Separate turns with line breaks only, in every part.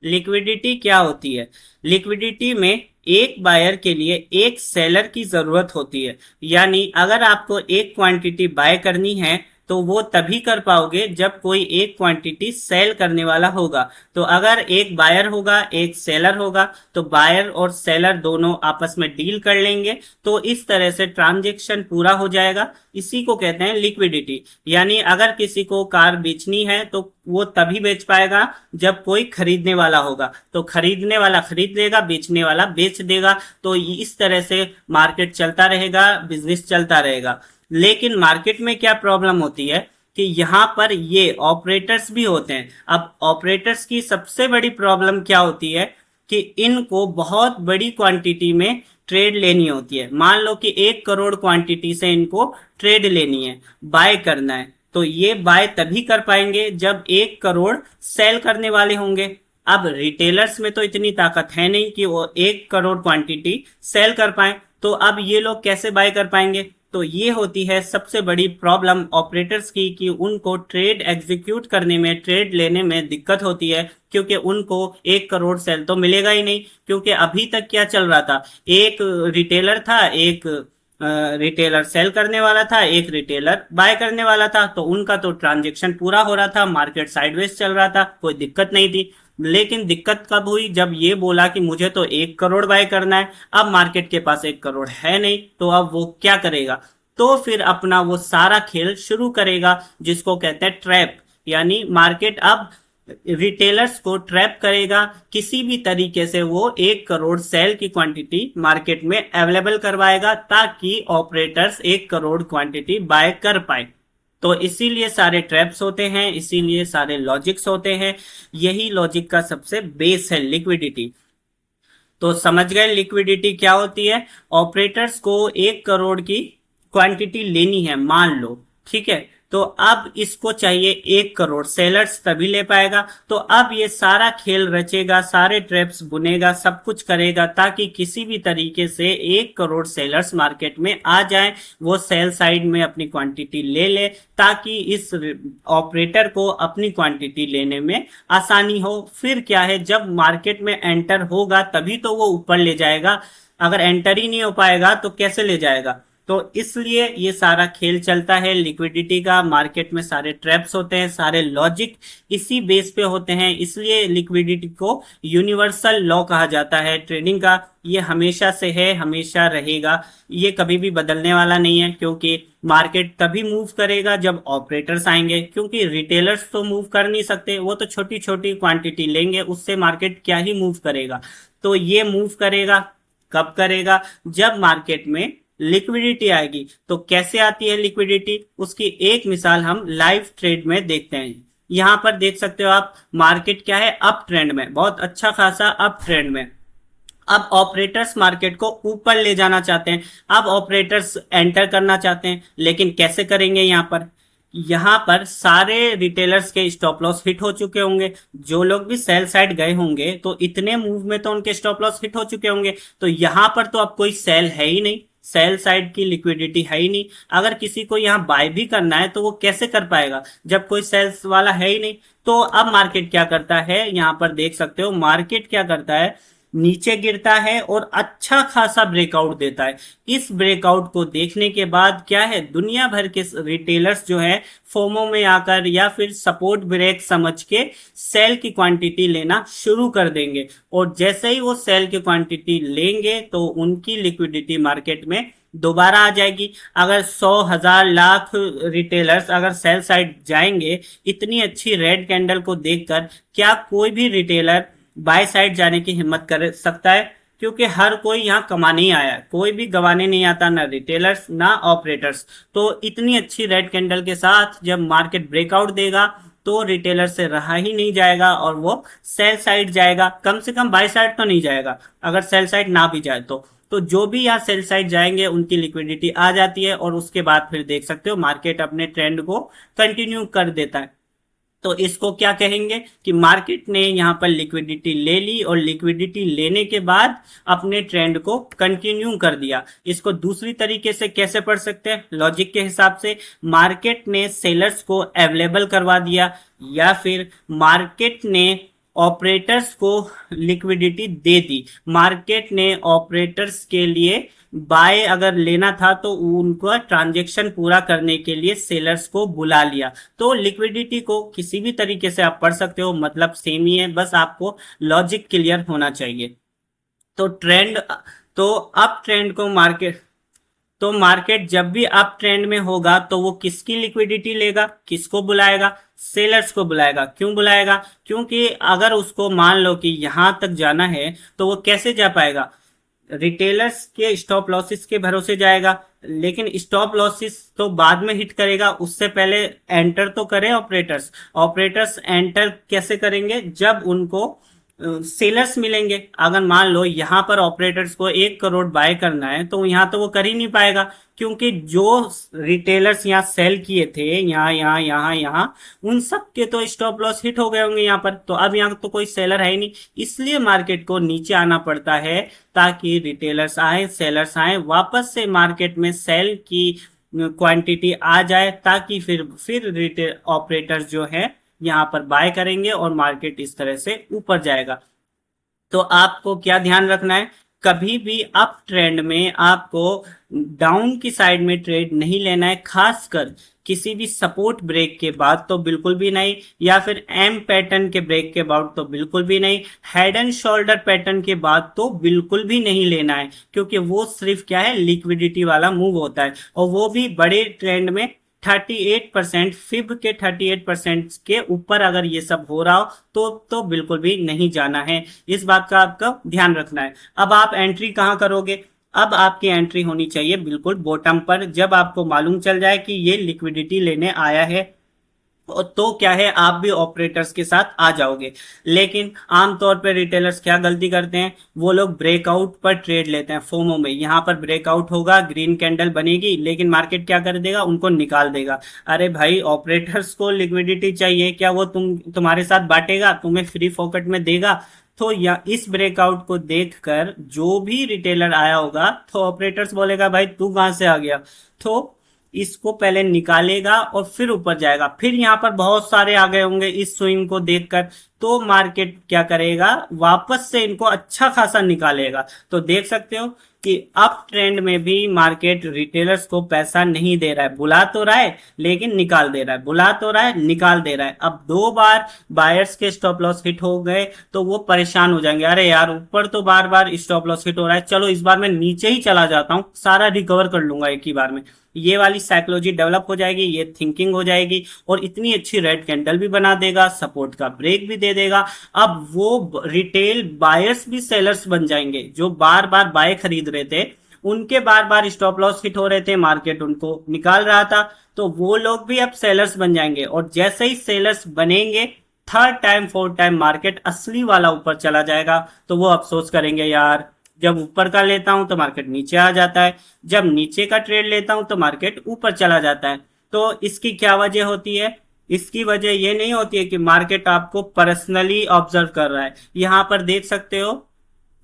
Liquidity क्या होती है? लिक्विडिटी में एक बायर के लिए एक सेलर की जरूरत होती है। यानी अगर आपको एक क्वांटिटी बाय करनी है तो वो तभी कर पाओगे जब कोई एक क्वांटिटी सेल करने वाला होगा। तो अगर एक बायर होगा एक सेलर होगा तो बायर और सेलर दोनों आपस में डील कर लेंगे, तो इस तरह से ट्रांजेक्शन पूरा हो जाएगा। इसी को कहते हैं लिक्विडिटी। यानी अगर किसी को कार बेचनी है तो वो तभी बेच पाएगा जब कोई खरीदने वाला होगा, तो खरीदने वाला खरीद लेगा, बेचने वाला बेच देगा। तो इस तरह से मार्केट चलता रहेगा, बिजनेस चलता रहेगा। लेकिन मार्केट में क्या प्रॉब्लम होती है कि यहाँ पर ये ऑपरेटर्स भी होते हैं। अब ऑपरेटर्स की सबसे बड़ी प्रॉब्लम क्या होती है कि इनको बहुत बड़ी क्वांटिटी में ट्रेड लेनी होती है। मान लो कि 1 करोड़ क्वांटिटी से इनको ट्रेड लेनी है, बाय करना है, तो ये बाय तभी कर पाएंगे जब 1 करोड़ सेल करने वाले होंगे। अब रिटेलर्स में तो इतनी ताकत है नहीं कि वो 1 करोड़ क्वांटिटी सेल कर पाए, तो अब ये लोग कैसे बाय कर पाएंगे? तो ये होती है सबसे बड़ी प्रॉब्लम ऑपरेटर्स की कि उनको ट्रेड एग्जीक्यूट करने में, ट्रेड लेने में दिक्कत होती है, क्योंकि उनको 1 करोड़ सेल तो मिलेगा ही नहीं। क्योंकि अभी तक क्या चल रहा था, एक रिटेलर था, एक रिटेलर सेल करने वाला था, एक रिटेलर बाय करने वाला था, तो उनका तो ट्रांजेक्शन पूरा हो रहा था, मार्केट साइडवेज चल रहा था, कोई दिक्कत नहीं थी। लेकिन दिक्कत कब हुई? जब ये बोला कि मुझे तो 1 करोड़ बाय करना है। अब मार्केट के पास 1 करोड़ है नहीं, तो अब वो क्या करेगा? तो फिर अपना वो सारा खेल शुरू करेगा जिसको कहते हैं ट्रैप। यानी मार्केट अब रिटेलर्स को ट्रैप करेगा, किसी भी तरीके से वो 1 करोड़ सेल की क्वांटिटी मार्केट में अवेलेबल करवाएगा ताकि ऑपरेटर्स 1 करोड़ क्वांटिटी बाय कर पाए। तो इसीलिए सारे ट्रैप्स होते हैं, इसीलिए सारे लॉजिक्स होते हैं। यही लॉजिक का सबसे बेस है लिक्विडिटी। तो समझ गए लिक्विडिटी क्या होती है? ऑपरेटर्स को 1 करोड़ की क्वांटिटी लेनी है मान लो, ठीक है, तो अब इसको चाहिए 1 करोड़, सेलर्स तभी ले पाएगा। तो अब ये सारा खेल रचेगा, सारे ट्रैप्स बुनेगा, सब कुछ करेगा ताकि किसी भी तरीके से 1 करोड़ सेलर्स मार्केट में आ जाएं, वो सेल साइड में अपनी क्वांटिटी ले ले, ताकि इस ऑपरेटर को अपनी क्वांटिटी लेने में आसानी हो। फिर क्या है, जब मार्केट में एंटर होगा तभी तो वो ऊपर ले जाएगा, अगर एंटर ही नहीं हो पाएगा तो कैसे ले जाएगा? तो इसलिए ये सारा खेल चलता है लिक्विडिटी का। मार्केट में सारे ट्रैप्स होते हैं, सारे लॉजिक इसी बेस पे होते हैं, इसलिए लिक्विडिटी को यूनिवर्सल लॉ कहा जाता है ट्रेडिंग का। ये हमेशा से है, हमेशा रहेगा, ये कभी भी बदलने वाला नहीं है। क्योंकि मार्केट तभी मूव करेगा जब ऑपरेटर्स आएंगे, क्योंकि रिटेलर्स तो मूव कर नहीं सकते, वो तो छोटी छोटी क्वांटिटी लेंगे, उससे मार्केट क्या ही मूव करेगा। तो ये मूव करेगा, कब करेगा? जब मार्केट में लिक्विडिटी आएगी। तो कैसे आती है लिक्विडिटी? उसकी एक मिसाल हम लाइव ट्रेड में देखते हैं। यहां पर देख सकते हो आप, मार्केट क्या है, अप ट्रेंड में, बहुत अच्छा खासा अप ट्रेंड में। अब ऑपरेटर्स मार्केट को ऊपर ले जाना चाहते हैं, अब ऑपरेटर्स एंटर करना चाहते हैं, लेकिन कैसे करेंगे? यहाँ पर सारे रिटेलर्स के स्टॉप लॉस हिट हो चुके होंगे। जो लोग भी सेल साइड गए होंगे तो इतने मूव में तो उनके स्टॉप लॉस हिट हो चुके होंगे। तो यहाँ पर तो अब कोई सेल है ही नहीं, सेल साइड की लिक्विडिटी है ही नहीं। अगर किसी को यहाँ बाय भी करना है तो वो कैसे कर पाएगा जब कोई सेल्स वाला है ही नहीं? तो अब मार्केट क्या करता है, यहाँ पर देख सकते हो मार्केट क्या करता है, नीचे गिरता है और अच्छा खासा ब्रेकआउट देता है। इस ब्रेकआउट को देखने के बाद क्या है, दुनिया भर के रिटेलर्स जो है फोमो में आकर या फिर सपोर्ट ब्रेक समझ के सेल की क्वांटिटी लेना शुरू कर देंगे। और जैसे ही वो सेल की क्वांटिटी लेंगे तो उनकी लिक्विडिटी मार्केट में दोबारा आ जाएगी। अगर 100,000 लाख रिटेलर्स अगर सेल साइड जाएंगे इतनी अच्छी रेड कैंडल को देखकर, क्या कोई भी रिटेलर बाय साइड जाने की हिम्मत कर सकता है? क्योंकि हर कोई यहाँ कमाने ही आया है, कोई भी गवाने नहीं आता, ना रिटेलर्स ना ऑपरेटर्स। तो इतनी अच्छी रेड कैंडल के साथ जब मार्केट ब्रेकआउट देगा तो रिटेलर से रहा ही नहीं जाएगा और वो सेल साइड जाएगा, कम से कम बाय साइड तो नहीं जाएगा। अगर सेल साइड ना भी जाए तो जो भी यहाँ सेल साइड जाएंगे उनकी लिक्विडिटी आ जाती है और उसके बाद फिर देख सकते हो मार्केट अपने ट्रेंड को कंटिन्यू कर देता है। तो इसको क्या कहेंगे कि मार्केट ने यहाँ पर लिक्विडिटी ले ली और लिक्विडिटी लेने के बाद अपने ट्रेंड को कंटिन्यू कर दिया। इसको दूसरी तरीके से कैसे पढ़ सकते हैं? लॉजिक के हिसाब से मार्केट ने सेलर्स को अवेलेबल करवा दिया, या फिर मार्केट ने ऑपरेटर्स को लिक्विडिटी दे दी। मार्केट ने ऑपरेटर्स के लिए बाय अगर लेना था तो उनका ट्रांजेक्शन पूरा करने के लिए सेलर्स को बुला लिया। तो लिक्विडिटी को किसी भी तरीके से आप पढ़ सकते हो, मतलब सेम ही है, बस आपको लॉजिक क्लियर होना चाहिए। तो ट्रेंड, तो अप ट्रेंड को मार्केट, तो मार्केट जब भी अप ट्रेंड में होगा तो वो किसकी लिक्विडिटी लेगा, किसको बुलाएगा, सेलर्स को बुलाएगा। क्यों बुलाएगा? क्योंकि अगर उसको मान लो कि यहां तक जाना है तो वो कैसे जा पाएगा, रिटेलर्स के स्टॉप लॉसेस के भरोसे जाएगा। लेकिन स्टॉप लॉसेस तो बाद में हिट करेगा, उससे पहले एंटर तो करें ऑपरेटर्स। ऑपरेटर्स एंटर कैसे करेंगे? जब उनको सेलर्स मिलेंगे। अगर मान लो यहाँ पर ऑपरेटर्स को 1 करोड़ बाय करना है तो यहाँ तो वो कर ही नहीं पाएगा, क्योंकि जो रिटेलर्स यहाँ सेल किए थे, यहाँ उन सब के तो स्टॉप लॉस हिट हो गए होंगे यहाँ पर। तो अब यहाँ तो कोई सेलर है ही नहीं, इसलिए मार्केट को नीचे आना पड़ता है ताकि रिटेलर्स आए, सेलर्स आए, वापस से मार्केट में सेल की क्वांटिटी आ जाए, ताकि फिर रिटेल ऑपरेटर्स जो है यहाँ पर बाय करेंगे और मार्केट इस तरह से ऊपर जाएगा। तो आपको क्या ध्यान रखना है, कभी भी अप ट्रेंड में आपको डाउन की साइड में ट्रेड नहीं लेना है, खासकर किसी भी सपोर्ट ब्रेक के बाद तो बिल्कुल भी नहीं, या फिर एम पैटर्न के ब्रेक के बाद तो बिल्कुल भी नहीं, हेड एंड शोल्डर पैटर्न के बाद तो बिल्कुल भी नहीं लेना है, क्योंकि वो सिर्फ क्या है, लिक्विडिटी वाला मूव होता है, और वो भी बड़े ट्रेंड में 38%, फिब के 38% के ऊपर अगर ये सब हो रहा हो तो बिल्कुल भी नहीं जाना है। इस बात का आपका ध्यान रखना है। अब आप एंट्री कहाँ करोगे? अब आपकी एंट्री होनी चाहिए बिल्कुल बॉटम पर, जब आपको मालूम चल जाए कि ये लिक्विडिटी लेने आया है तो क्या है, आप भी ऑपरेटर्स के साथ आ जाओगे। लेकिन आमतौर पे रिटेलर्स क्या गलती करते हैं, वो लोग ब्रेकआउट पर ट्रेड लेते हैं, फोमो में। यहाँ पर ब्रेकआउट होगा, ग्रीन कैंडल बनेगी, लेकिन मार्केट क्या कर देगा, उनको निकाल देगा। अरे भाई, ऑपरेटर्स को लिक्विडिटी चाहिए, क्या वो तुम्हारे साथ बांटेगा, तुम्हें फ्री पॉकेट में देगा? तो या इस ब्रेकआउट को देखकर जो भी रिटेलर आया होगा तो ऑपरेटर्स बोलेगा भाई तू कहां से आ गया, तो इसको पहले निकालेगा और फिर ऊपर जाएगा। फिर यहाँ पर बहुत सारे आ गए होंगे इस स्विंग को देखकर, तो मार्केट क्या करेगा, वापस से इनको अच्छा खासा निकालेगा। तो देख सकते हो कि अप ट्रेंड में भी मार्केट रिटेलर्स को पैसा नहीं दे रहा है, बुला तो रहा है लेकिन निकाल दे रहा है, बुला तो रहा है निकाल दे रहा है। अब 2 बार बायर्स के स्टॉप लॉस हिट हो गए तो वो परेशान हो जाएंगे, अरे यार ऊपर तो बार बार स्टॉप लॉस हिट हो रहा है, चलो इस बार मैं नीचे ही चला जाता हूँ, सारा रिकवर कर लूंगा एक ही बार में। ये वाली साइकोलॉजी डेवलप हो जाएगी, ये थिंकिंग हो जाएगी, और इतनी अच्छी रेड कैंडल भी बना देगा, सपोर्ट का ब्रेक भी दे देगा। अब वो रिटेल बायर्स भी सेलर्स बन जाएंगे, जो बार बार बाय खरीद रहे थे, उनके बार बार स्टॉप लॉस हिट हो रहे थे, मार्केट उनको निकाल रहा था, तो वो लोग भी अब सेलर्स बन जाएंगे। और जैसे ही सेलर्स बनेंगे, 3rd time 4th time market असली वाला ऊपर चला जाएगा, तो वो अफसोस करेंगे यार जब ऊपर का लेता हूं तो मार्केट नीचे आ जाता है, जब नीचे का ट्रेड लेता हूं तो मार्केट ऊपर चला जाता है। तो इसकी क्या वजह होती है? इसकी वजह ये नहीं होती है कि मार्केट आपको पर्सनली ऑब्जर्व कर रहा है। यहां पर देख सकते हो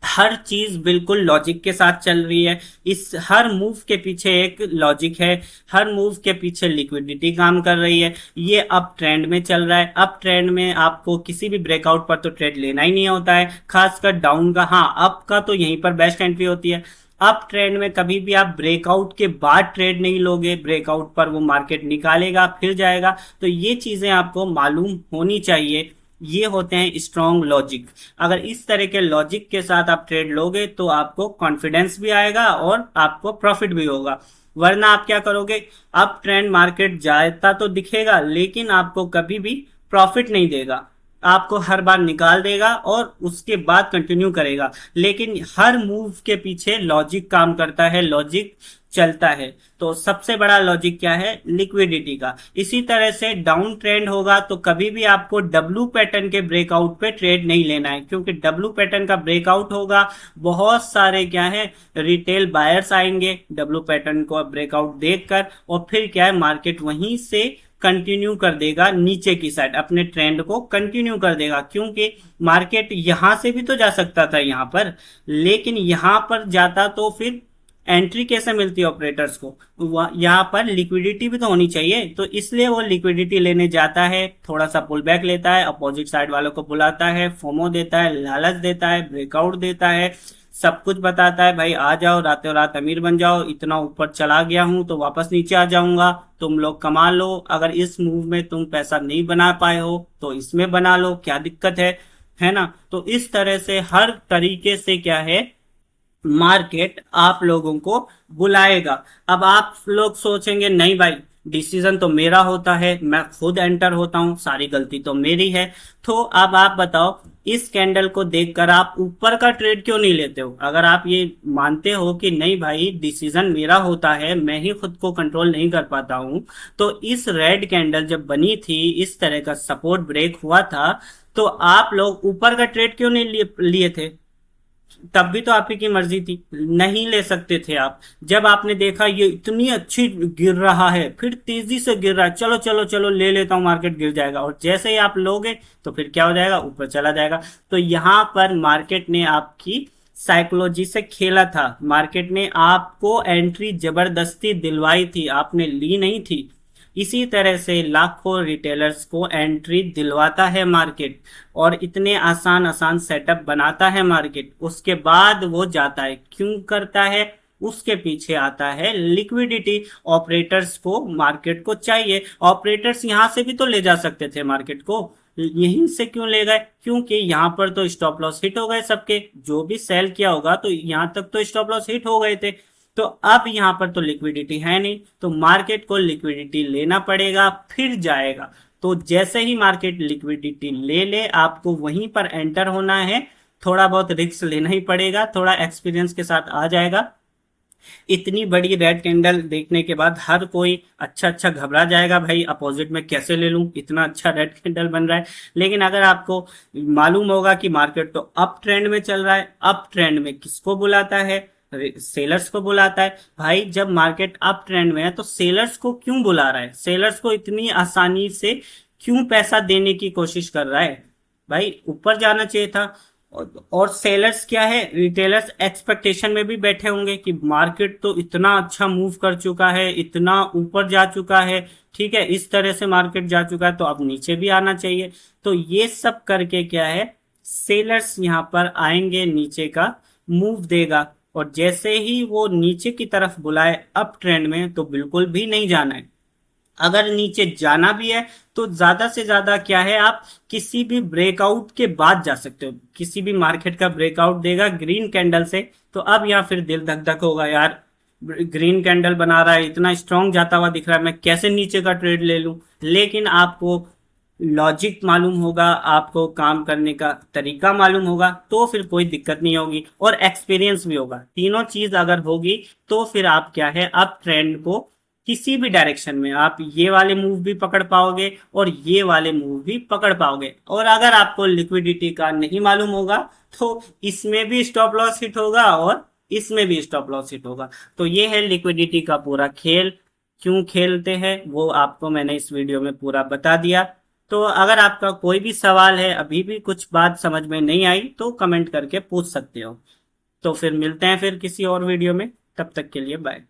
हर चीज बिल्कुल लॉजिक के साथ चल रही है, इस हर मूव के पीछे एक लॉजिक है, हर मूव के पीछे लिक्विडिटी काम कर रही है। ये अप ट्रेंड में चल रहा है, अप ट्रेंड में आपको किसी भी ब्रेकआउट पर तो ट्रेड लेना ही नहीं होता है, खासकर डाउन का। हाँ, अप का तो यहीं पर बेस्ट एंट्री होती है। अप ट्रेंड में कभी भी आप ब्रेकआउट के बाद ट्रेड नहीं लोगे, ब्रेकआउट पर वो मार्केट निकालेगा फिर जाएगा। तो ये चीजें आपको मालूम होनी चाहिए, ये होते हैं स्ट्रॉन्ग लॉजिक। अगर इस तरह के लॉजिक के साथ आप ट्रेड लोगे तो आपको कॉन्फिडेंस भी आएगा और आपको प्रॉफिट भी होगा। वरना आप क्या करोगे, अप ट्रेंड मार्केट जाता तो दिखेगा लेकिन आपको कभी भी प्रॉफिट नहीं देगा, आपको हर बार निकाल देगा और उसके बाद कंटिन्यू करेगा। लेकिन हर मूव के पीछे लॉजिक काम करता है, लॉजिक चलता है। तो सबसे बड़ा लॉजिक क्या है, लिक्विडिटी का। इसी तरह से डाउन ट्रेंड होगा तो कभी भी आपको डब्ल्यू पैटर्न के ब्रेकआउट पे ट्रेड नहीं लेना है, क्योंकि डब्ल्यू पैटर्न का ब्रेकआउट होगा, बहुत सारे क्या है रिटेल बायर्स आएंगे डब्ल्यू पैटर्न को ब्रेकआउट देखकर, और फिर क्या है मार्केट वहीं से कंटिन्यू कर देगा नीचे की साइड, अपने ट्रेंड को कंटिन्यू कर देगा। क्योंकि मार्केट यहां से भी तो जा सकता था यहाँ पर, लेकिन यहां पर जाता तो फिर एंट्री कैसे मिलती है ऑपरेटर्स को, यहाँ पर लिक्विडिटी भी तो होनी चाहिए, तो इसलिए वो लिक्विडिटी लेने जाता है, थोड़ा सा पुल बैक लेता है, अपोजिट साइड वालों को बुलाता है, फोमो देता है, लालच देता है, ब्रेकआउट देता है, सब कुछ बताता है, भाई आ जाओ रातों रात अमीर बन जाओ, इतना ऊपर चला गया हूं तो वापस नीचे आ जाऊंगा, तुम लोग कमा लो, अगर इस मूव में तुम पैसा नहीं बना पाए हो तो इसमें बना लो, क्या दिक्कत है ना। तो इस तरह से हर तरीके से क्या है, मार्केट आप लोगों को बुलाएगा। अब आप लोग सोचेंगे नहीं भाई, डिसीजन तो मेरा होता है, मैं खुद एंटर होता हूं, सारी गलती तो मेरी है। तो अब आप बताओ, इस कैंडल को देखकर आप ऊपर का ट्रेड क्यों नहीं लेते हो? अगर आप ये मानते हो कि नहीं भाई डिसीजन मेरा होता है, मैं ही खुद को कंट्रोल नहीं कर पाता हूं, तो इस रेड कैंडल जब बनी थी, इस तरह का सपोर्ट ब्रेक हुआ था, तो आप लोग ऊपर का ट्रेड क्यों नहीं लिए थे? तब भी तो आप ही की मर्जी थी, नहीं ले सकते थे आप। जब आपने देखा ये इतनी अच्छी गिर रहा है, फिर तेजी से गिर रहा है, चलो चलो चलो ले लेता हूं, मार्केट गिर जाएगा, और जैसे ही आप लोगे तो फिर क्या हो जाएगा, ऊपर चला जाएगा। तो यहां पर मार्केट ने आपकी साइकोलॉजी से खेला था, मार्केट ने आपको एंट्री जबरदस्ती दिलवाई थी, आपने ली नहीं थी। इसी तरह से लाखों रिटेलर्स को एंट्री दिलवाता है मार्केट, और इतने आसान आसान सेटअप बनाता है मार्केट, उसके बाद वो जाता है, क्यों करता है? उसके पीछे आता है लिक्विडिटी। ऑपरेटर्स को मार्केट को चाहिए, ऑपरेटर्स यहां से भी तो ले जा सकते थे मार्केट को, यहीं से क्यों ले गए? क्योंकि यहां पर तो स्टॉप लॉस हिट हो गए सबके, जो भी सेल किया होगा तो यहां तक तो स्टॉप लॉस हिट हो गए थे। तो अब यहां पर तो लिक्विडिटी है नहीं, तो मार्केट को लिक्विडिटी लेना पड़ेगा, फिर जाएगा। तो जैसे ही मार्केट लिक्विडिटी ले ले, आपको वहीं पर एंटर होना है, थोड़ा बहुत रिस्क लेना ही पड़ेगा, थोड़ा एक्सपीरियंस के साथ आ जाएगा। इतनी बड़ी रेड कैंडल देखने के बाद हर कोई अच्छा अच्छा घबरा जाएगा, भाई अपोजिट में कैसे ले लूं, इतना अच्छा रेड कैंडल बन रहा है। लेकिन अगर आपको मालूम होगा कि मार्केट तो अप ट्रेंड में चल रहा है, अप ट्रेंड में किसको बुलाता है? सेलर्स को बुलाता है। भाई जब मार्केट अप ट्रेंड में है तो सेलर्स को क्यों बुला रहा है? सेलर्स को इतनी आसानी से क्यों पैसा देने की कोशिश कर रहा है? भाई ऊपर जाना चाहिए था। और सेलर्स क्या है, रिटेलर्स एक्सपेक्टेशन में भी बैठे होंगे कि मार्केट तो इतना अच्छा मूव कर चुका है, इतना ऊपर जा चुका है, ठीक है, इस तरह से मार्केट जा चुका है तो अब नीचे भी आना चाहिए। तो ये सब करके क्या है, सेलर्स यहाँ पर आएंगे, नीचे का मूव देगा, और जैसे ही वो नीचे की तरफ बुलाए अप ट्रेंड में, तो बिल्कुल भी नहीं जाना है। अगर नीचे जाना भी है तो ज्यादा से ज्यादा क्या है, आप किसी भी ब्रेकआउट के बाद जा सकते हो, किसी भी मार्केट का ब्रेकआउट देगा ग्रीन कैंडल से, तो अब यहाँ फिर दिल धक धक होगा, यार ग्रीन कैंडल बना रहा है, इतना स्ट्रांग जाता हुआ दिख रहा है, मैं कैसे नीचे का ट्रेड ले लूं? लेकिन आपको लॉजिक मालूम होगा, आपको काम करने का तरीका मालूम होगा, तो फिर कोई दिक्कत नहीं होगी, और एक्सपीरियंस भी होगा। तीनों चीज अगर होगी तो फिर आप क्या है, अप ट्रेंड को किसी भी डायरेक्शन में आप ये वाले मूव भी पकड़ पाओगे और ये वाले मूव भी पकड़ पाओगे। और अगर आपको लिक्विडिटी का नहीं मालूम होगा तो इसमें भी स्टॉप लॉस हिट होगा और इसमें भी स्टॉप लॉस हिट होगा। तो ये है लिक्विडिटी का पूरा खेल। क्यों खेलते हैं वो आपको मैंने इस वीडियो में पूरा बता दिया। तो अगर आपका कोई भी सवाल है, अभी भी कुछ बात समझ में नहीं आई, तो कमेंट करके पूछ सकते हो। तो फिर मिलते हैं फिर किसी और वीडियो में, तब तक के लिए बाय।